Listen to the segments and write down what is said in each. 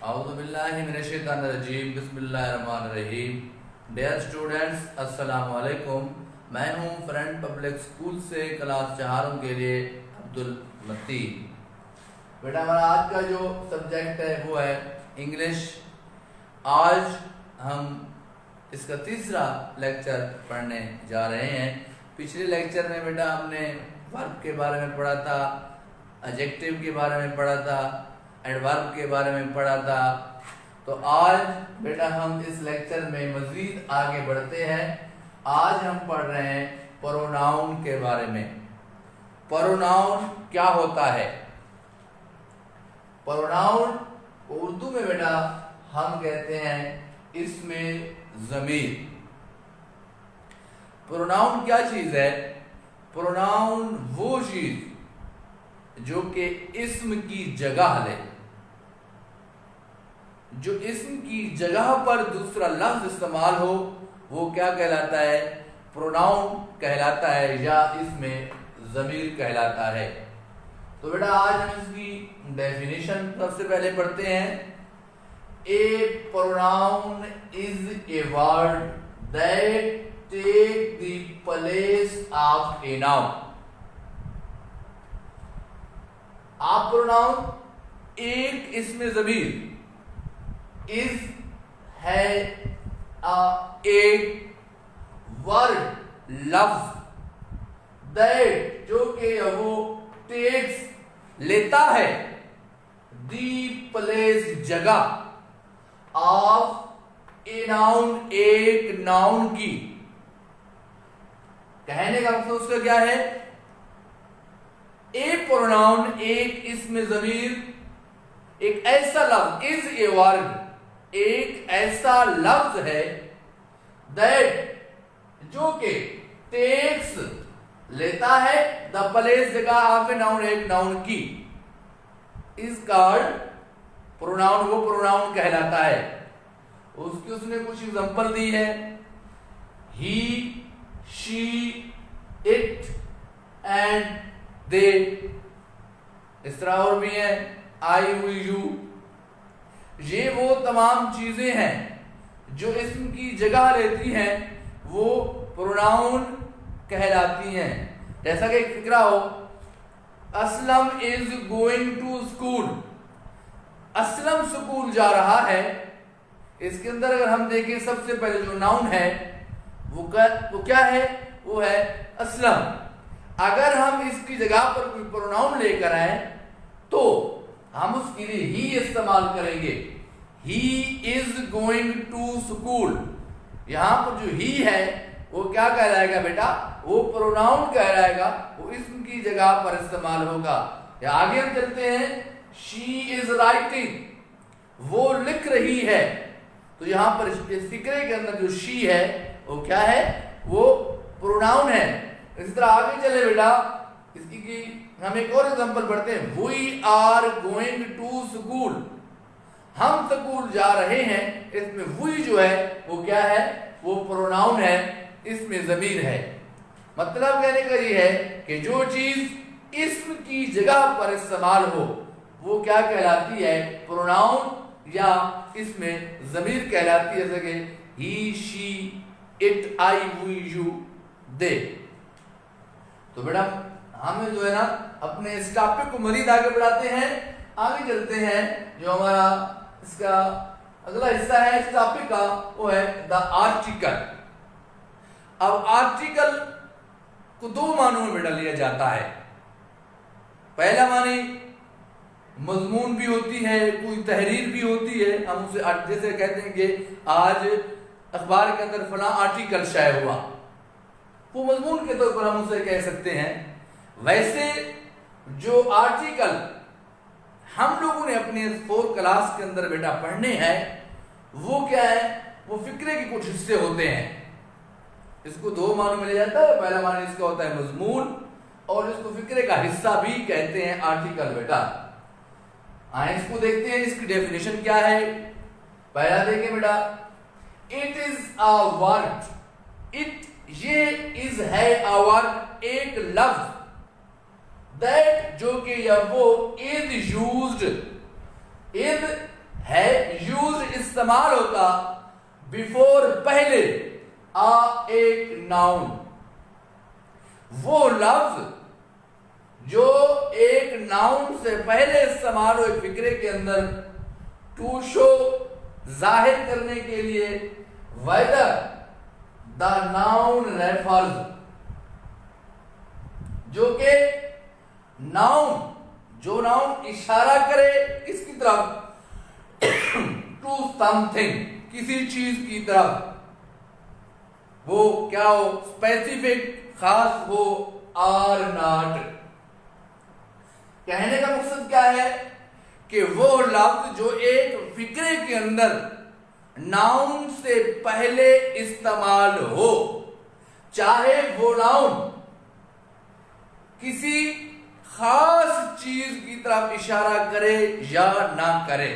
اعوذ باللہ من الشیطان الرجیم بسم اللہ الرحمن الرحیم. ڈیئر اسٹوڈنٹس السلام علیکم. میں ہوں فرنٹ پبلک اسکول سے کلاس 4 کے لیے عبد المتین. بیٹا ہمارا آج کا جو سبجیکٹ ہے وہ ہے انگلش. آج ہم اس کا تیسرا لیکچر پڑھنے جا رہے ہیں. پچھلے لیکچر میں بیٹا ہم نے ورب کے بارے میں پڑھا تھا, ایڈجیکٹو کے بارے میں پڑھا تھا, ایڈورب کے بارے میں پڑھا تھا. تو آج بیٹا ہم اس لیکچر میں مزید آگے بڑھتے ہیں. آج ہم پڑھ رہے ہیں پروناؤن کے بارے میں. پروناؤن کیا ہوتا ہے؟ پروناؤن اردو میں بیٹا ہم کہتے ہیں اسم ضمیر. پروناؤن کیا چیز ہے؟ پروناؤن وہ چیز جو کہ اسم کی جگہ لے, جو اسم کی جگہ پر دوسرا لفظ استعمال ہو وہ کیا کہلاتا ہے؟ پروناؤن کہلاتا ہے یا اسم ضمیر کہلاتا ہے. تو بیٹا آج ہم اس کی ڈیفینیشن سب سے پہلے پڑھتے ہیں. A pronoun is a word that take the place of a noun. آپ پروناؤن ایک اسم ضمیر is ہے ایک ورڈ لفظ that جو کہ وہ takes لیتا ہے the place جگہ of a noun ایک ناؤن کی. کہنے کا مقصد اس کا کیا ہے؟ ایک پروناؤن ایک اسم ضمیر ایک ایسا لفظ is a word ایک ایسا لفظ ہے that جو کہ takes لیتا ہے the place جگہ of a noun ایک ناؤن کی. is called پروناؤن وہ پروناؤن کہلاتا ہے. اس نے کچھ ایگزامپل دی ہے. he, she, it and they. اس طرح اور بھی ہیں I, we, you. یہ وہ تمام چیزیں ہیں جو اسم کی جگہ لیتی ہیں وہ پروناؤن کہلاتی ہیں. جیسا کہ ایک فکرہ ہو, Aslam is going to school. Aslam school جا رہا ہے. اس کے اندر اگر ہم دیکھیں سب سے پہلے جو ناؤن ہے وہ کیا ہے؟ وہ ہے اسلم. اگر ہم اس کی جگہ پر کوئی پروناؤن لے کر آئیں تو ہم اس کے لیے ہی استعمال کریں گے. He is going to school. یہاں پر جو ہی ہے وہ کیا کہلائے گا بیٹا؟ وہ پروناؤن کہلائے گا, وہ اسم کی جگہ پر استعمال ہوگا. یا آگے ہم چلتے ہیں. She is writing. وہ لکھ رہی ہے. تو یہاں پر اس فکرے کے اندر جو she ہے وہ کیا ہے؟ وہ پروناؤن ہے. اسی طرح آگے چلے بیٹا, اس کی ہم ایک اور ایگزامپل پڑھتے ہیں. We are going to school. ہم سکول جا رہے ہیں. اس میں we جو ہے وہ کیا ہے؟ وہ پروناؤن ہے, اس میں ضمیر ہے. مطلب کہنے کا یہ ہے کہ جو چیز اسم کی جگہ پر استعمال ہو وہ کیا کہلاتی ہے؟ پروناؤن یا اس میں ضمیر کہلاتی ہے. جیسے کہ he, she, it, I, we, you, they. تو بیٹا ہم جو ہے نا اپنے اس ٹاپک کو مزید آگے بڑھاتے ہیں. آگے چلتے ہیں. جو ہمارا اس کا اگلا حصہ ہے اس ٹاپک کا وہ ہے دا آرٹیکل. اب آرٹیکل کو دو معنوں میں بیٹا لیا جاتا ہے. پہلا معنی مضمون بھی ہوتی ہے, کوئی تحریر بھی ہوتی ہے. ہم اسے جیسے کہتے ہیں کہ آج اخبار کے اندر فلاں آرٹیکل شائع ہوا, وہ مضمون کے طور پر ہم اسے کہہ سکتے ہیں. ویسے جو آرٹیکل ہم لوگوں نے اپنے 4 کلاس کے اندر بیٹا پڑھنے ہیں وہ کیا ہے؟ وہ فکرے کے کچھ حصے ہوتے ہیں. اس کو دو معنوں میں لیا جاتا ہے. پہلا معنی اس کا ہوتا ہے مضمون, اور اس کو فکرے کا حصہ بھی کہتے ہیں آرٹیکل. بیٹا آئیں اس کو دیکھتے ہیں, اس کی ڈیفینیشن کیا ہے. پہلا دیکھیں بیٹا, it is a word. it یہ is ہے a word ایک لفظ that جو کہ یا وہ is used, is ہے یوز استعمال ہوتا بیفور پہلے ایک ناؤن. وہ لفظ جو ایک ناؤن سے پہلے استعمال ہو ایک فکرے کے اندر ٹو شو ظاہر کرنے کے لیے whether the noun refers جو کہ جو ناؤن اشارہ کرے کس کی طرف ٹو سم تھنگ کسی چیز کی طرف وہ کیا ہو اسپیسیفک خاص ہو اور ناٹ. کہنے کا مقصد کیا ہے کہ وہ لفظ جو ایک فکرے کے اندر ناؤن سے پہلے استعمال ہو چاہے وہ ناؤن کسی خاص چیز کی طرف اشارہ کرے یا نہ کرے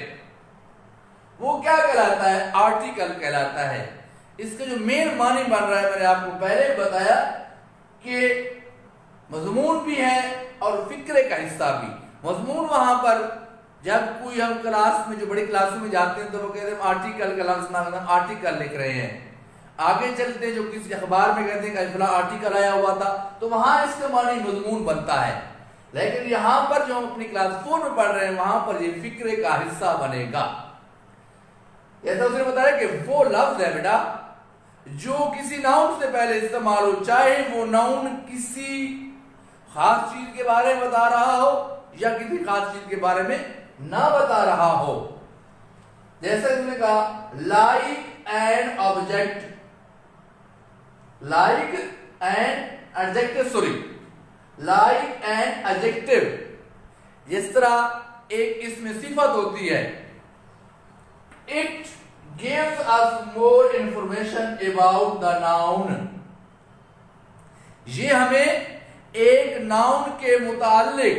وہ کیا کہلاتا ہے آرٹیکل کہلاتا ہے. اس کا جو مین معنی بن رہا ہے میں نے آپ کو پہلے بتایا کہ مضمون بھی ہے اور فکرے کا حصہ بھی. مضمون وہاں پر جب کوئی ہم کلاس میں جو بڑی کلاسوں میں جاتے ہیں تو وہ کہتے ہیں آرٹیکل کا لفظ نہ ہم آرٹیکل لکھ رہے ہیں. آگے چلتے جو کسی اخبار میں کہتے ہیں کہ فلاں آرٹیکل آیا ہوا تھا تو وہاں اس کا معنی مضمون بنتا ہے. لیکن یہاں پر جو ہم اپنی کلاس 4 میں پڑھ رہے ہیں وہاں پر یہ فکرے کا حصہ بنے گا. ایسا اس نے بتایا کہ وہ لفظ ہے بیٹا جو کسی ناؤن سے پہلے استعمال ہو چاہے وہ ناؤن کسی خاص چیز کے بارے میں بتا رہا ہو یا کسی خاص چیز کے بارے میں نہ بتا رہا ہو. جیسا اس نے کہا like an object like an adjective جس طرح ایک اس میں صفت ہوتی ہے it gives us more information about the noun یہ ہمیں ایک ناؤن کے متعلق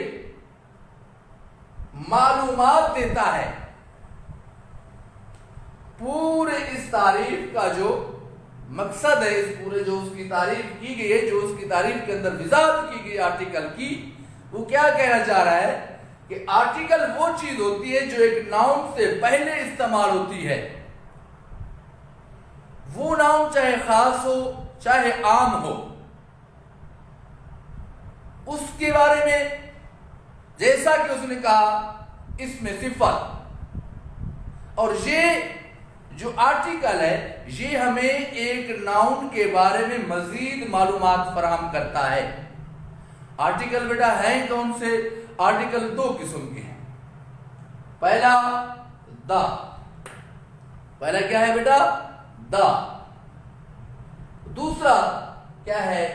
معلومات دیتا ہے. پورے اس تعریف کا جو مقصد ہے اس پورے جو اس کی تعریف کی گئی ہے جو اس کی تعریف کے اندر وضاحت کی گئی آرٹیکل کی وہ کیا کہنا چاہ رہا ہے کہ آرٹیکل وہ چیز ہوتی ہے جو ایک ناؤن سے پہلے استعمال ہوتی ہے. وہ ناؤن چاہے خاص ہو چاہے عام ہو اس کے بارے میں جیسا کہ اس نے کہا اس میں صفت اور یہ جو آرٹیکل ہے یہ ہمیں ایک ناؤن کے بارے میں مزید معلومات فراہم کرتا ہے. آرٹیکل بیٹا ہیں کون سے؟ آرٹیکل 2 قسم کے ہیں. پہلا دا پہلا کیا ہے بیٹا دا. دوسرا کیا ہے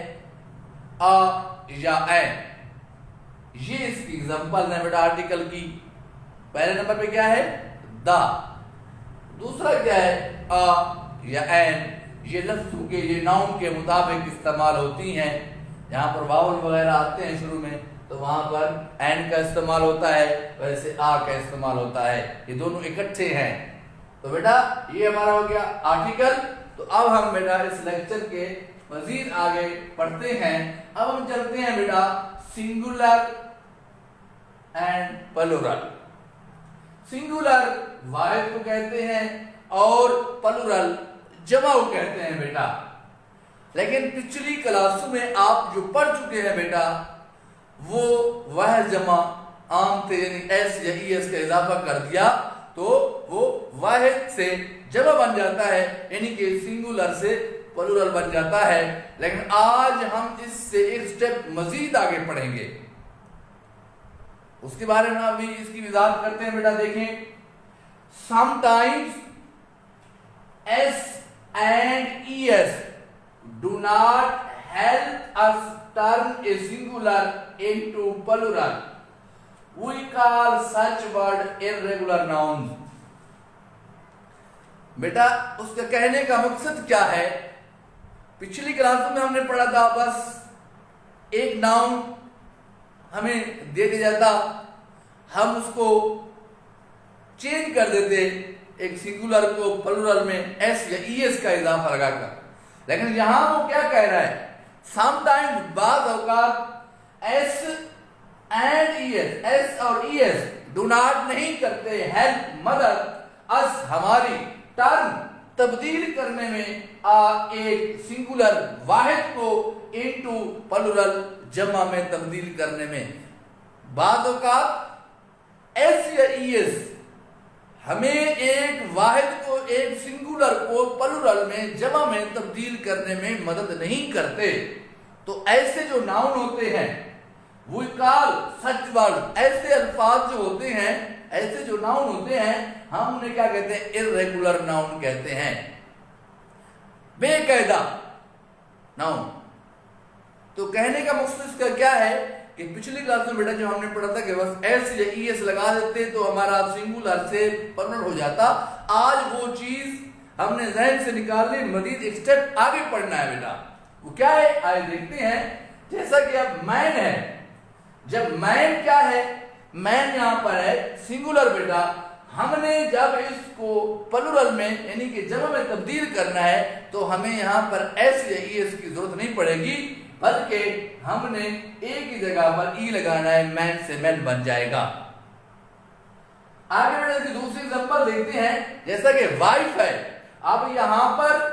یا این. یہ اس کی ایگزامپل ہے بیٹا آرٹیکل کی. پہلے نمبر پہ کیا ہے دا. دوسرا کیا ہے یا این. یہ لفظ کے یہ ناؤن کے مطابق استعمال ہوتی ہیں. جہاں پر واول وغیرہ آتے ہیں شروع میں تو وہاں پر این کا استعمال ہوتا ہے ویسے کا استعمال ہوتا ہے. یہ دونوں اکٹھے ہیں. تو بیٹا یہ ہمارا ہو گیا آرٹیکل. تو اب ہم بیٹا اس لیکچر کے مزید آگے پڑھتے ہیں. اب ہم چلتے ہیں بیٹا سنگولر اینڈ پلورل. سنگولر واحد کو کہتے ہیں اور پلورل جمع کو کہتے ہیں بیٹا. لیکن پچھلی کلاسوں میں آپ جو پڑھ چکے ہیں بیٹا وہ واحد جمع عام تھے یعنی ایس یا ای ایس کا اضافہ کر دیا تو وہ واحد سے جمع بن جاتا ہے یعنی کہ سنگولر سے پلورل بن جاتا ہے. لیکن آج ہم اس سے ایک سٹیپ مزید آگے پڑھیں گے. اس کے بارے میں ابھی اس کی وضاحت کرتے ہیں بیٹا. دیکھیں sometimes S and ES do not help us turn a singular into plural. We call such word irregular nouns. بیٹا اس کا کہنے کا مقصد کیا ہے؟ پچھلی کلاسوں میں ہم نے پڑھا تھا بس ایک ناؤن ہمیں دے دیا جاتا ہم اس کو چینج کر دیتے ایک سنگولر کو پلورل میں ایس یا ای ایس کا اضافہ لگا کر. لیکن یہاں وہ کیا کہہ رہا ہے سم ٹائمز بعض اوقات S and E S S اور ای ایس ڈو ناٹ نہیں کرتے ہیلپ مدد اس ہماری ٹرم تبدیل کرنے میں ایک سنگولر واحد کو انٹو پلورل جمع میں تبدیل کرنے میں بعض اوقات ایس یا ای ایس ہمیں ایک واحد کو ایک سنگولر کو پلورل میں جمع میں تبدیل کرنے میں مدد نہیں کرتے. تو ایسے جو ناؤن ہوتے ہیں وی کال سچ ورڈ، ایسے الفاظ جو ہوتے ہیں، ایسے جو ناؤن ہوتے ہیں ہم انہیں کیا کہتے ہیں؟ irregular ناؤن کہتے ہیں، بے قاعدہ ناؤن. تو کہنے کا مقصد اس کا کیا ہے کہ پچھلی کلاس میں بیٹا جو ہم نے پڑھا تھا کہ بس ایس یا ای ایس لگا دیتے تو ہمارا سنگولر سے پلورل ہو جاتا. آج وہ چیز ہم نے ذہن سے نکال لی، مزید ایک سٹیپ آگے پڑھنا ہے بیٹا. وہ کیا ہے آئے دیکھتے ہیں. جیسا کہ اب مین ہے، جب مین کیا ہے؟ مین یہاں پر ہے سنگولر بیٹا. ہم نے جب اس کو پلورل میں یعنی کہ جمع میں تبدیل کرنا ہے تو ہمیں یہاں پر ایس یا ای ایس کی ضرورت نہیں پڑے گی، بلکہ ہم نے ایک ہی جگہ پر ای لگانا ہے، مین سے مین بن جائے گا. آگے بیٹا اس کی دوسری ایگزامپل دیکھتے ہیں. جیسا کہ وائف ہے، اب یہاں پر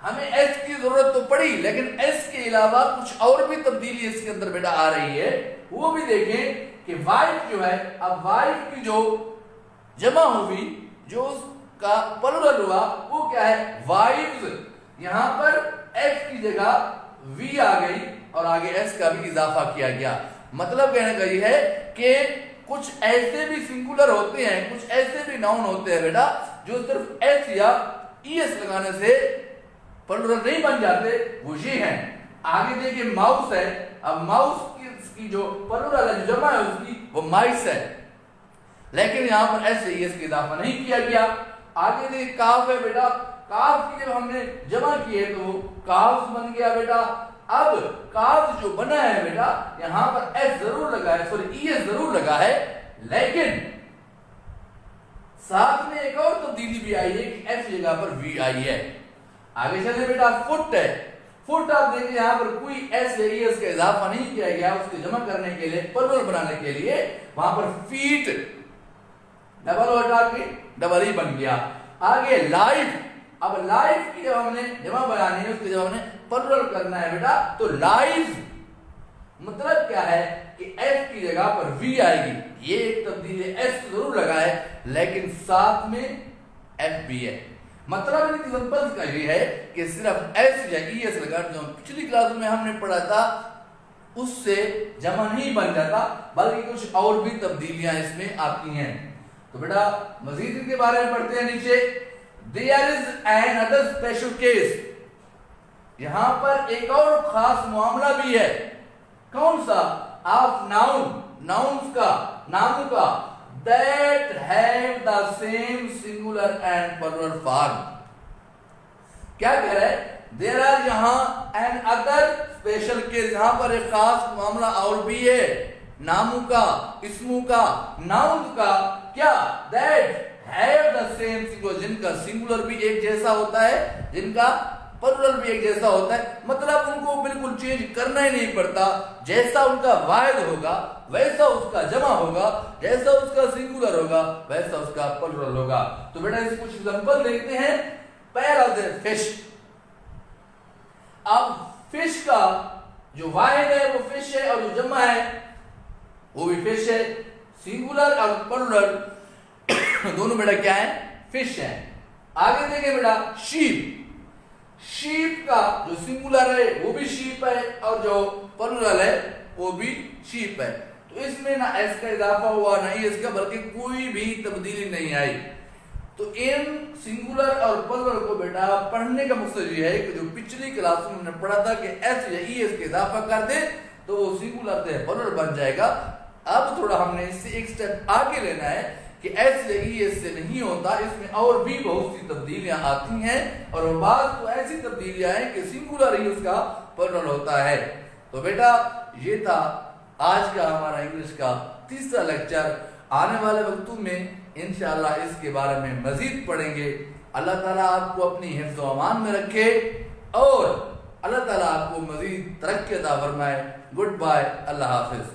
ہمیں ایس کی ضرورت تو پڑی لیکن ایس کے علاوہ کچھ اور بھی تبدیلی اس کے اندر بیٹا آ رہی ہے. وہ بھی دیکھیں کہ وائف جو ہے، اب وائف کی جو جمع ہوئی، جو اس کا پلورل ہوا وہ کیا ہے؟ وائفز. یہاں پر ایف کی جگہ وی آ گئی اور آگے ایس کا بھی اضافہ کیا گیا. مطلب کہنے کا یہ ہے کہ کچھ ایسے بھی سنگولر ہوتے ہیں، کچھ ایسے بھی ناؤن ہوتے ہیں بیٹا جو صرف ایس یا ای ایس لگانے سے پلورل نہیں بن جاتے، وہ یہ ہیں. آگے دیکھیں ماؤس ہے، اب ماؤس کی جو پلورل ہے، جو جمع ہے اس کی، وہ مائس ہے، لیکن یہاں پر ایس ای ایس کا اضافہ نہیں کیا گیا. آگے دیکھیں کاف ہے بیٹا، کاف کی جب ہم نے جمع کی ہے تو وہ کاف بن گیا بیٹا. اب کاف جو بنا ہے بیٹا یہاں پر ایس ضرور لگا ہے، سوری ای ایس ضرور لگا ہے، لیکن ساتھ میں ایک اور تبدیلی بھی آئی ہے کہ ایس جگہ پر وی آئی ہے. آگے چلے بیٹا فٹ ہے. فٹ آپ دیکھیں یہاں پر کوئی ایس یا ای ایس کا اضافہ نہیں کیا گیا، اس کے جمع کرنے کے لیے، پلورل بنانے کے لیے وہاں پر فیٹ ڈبل ہٹا کے ڈبل ہی بن گیا. آگے لائف، اب لائف کی جب ہم نے جمع بنانی ہے، اس کے جب ہم نے پلورل کرنا ہے بیٹا تو لائف مطلب کیا ہے کہ ایس کی جگہ پر وی آئے گی. یہ ایک تبدیل ہے، ایس ضرور لگا ہے لیکن ساتھ میں ایف بھی ہے. مطلب ان ایگزامپلز کا یہ ہے کہ صرف ایس یا ای ایس لگا جو پچھلی کلاس میں ہم نے پڑھا تھا اس سے جمع نہیں بن جاتا، بلکہ کچھ اور بھی تبدیلیاں اس میں آتی ہیں. تو بیٹا مزید ان کے بارے میں پڑھتے ہیں نیچے. There is another special case. یہاں پر ایک اور خاص معاملہ بھی ہے. کون سا؟ آف ناؤن، ناؤنز کا، ناموں کا، that have the same singular and plural form. کیا کہہ رہا ہے؟ There are یہاں another special case، یہاں پر ایک خاص معاملہ اور بھی ہے، ناموں کا، اسموں کا، ناؤنز کا. کیا؟ that have the same singular، جن کا سنگولر بھی ایک جیسا ہوتا ہے، جن کا پلورل بھی ایک جیسا ہوتا ہے. مطلب ان کو بالکل چینج کرنا ہی نہیں پڑتا، جیسا ان کا واحد ہوگا ویسا اس کا جمع ہوگا، جیسا اس کا سنگولر ہوگا ویسا اس کا پلورل ہوگا. تو بیٹا اس کچھ ایگزامپل دیکھتے ہیں. پہلا ہے فش. اب فش کا جو واحد ہے وہ فش ہے اور جو جمع ہے وہ بھی فش ہے. سنگولر اور پلورل دونوں بیٹا کیا ہے؟ فش ہے. آگے دیکھیں بیٹا شیپ. شیپ کا جو سنگولر ہے وہ بھی شیپ ہے اور جو پلورل ہے وہ بھی شیپ ہے. تو اس میں نہ ایس کا اضافہ ہوا نہ ہی اس کا، بلکہ کوئی بھی تبدیلی نہیں آئی. تو ان سنگولر اور پلورل کو بیٹا پڑھنے کا مقصد یہ ہے کہ جو پچھلی کلاس میں ہم نے پڑھا تھا کہ ایس یا ای ایس کا اضافہ کر دے تو وہ سنگولر سے پلورل بن جائے گا. اب تھوڑا ہم نے اس سے ایک سٹیپ آگے لینا ہے کہ ایس یا ای ایس سے نہیں ہوتا، اس میں اور بھی بہت سی تبدیلیاں آتی ہیں اور وہ بعض تو ایسی تبدیلیاں ہیں کہ سنگولر ہی اس کا پلورل ہوتا ہے. تو بیٹا یہ تھا آج کا ہمارا انگلش کا تیسرا لیکچر. آنے والے وقتوں میں انشاءاللہ اس کے بارے میں مزید پڑھیں گے. اللہ تعالیٰ آپ کو اپنی حفظ و امان میں رکھے اور اللہ تعالیٰ آپ کو مزید ترقی عطا فرمائے. گڈ بائے، اللہ حافظ.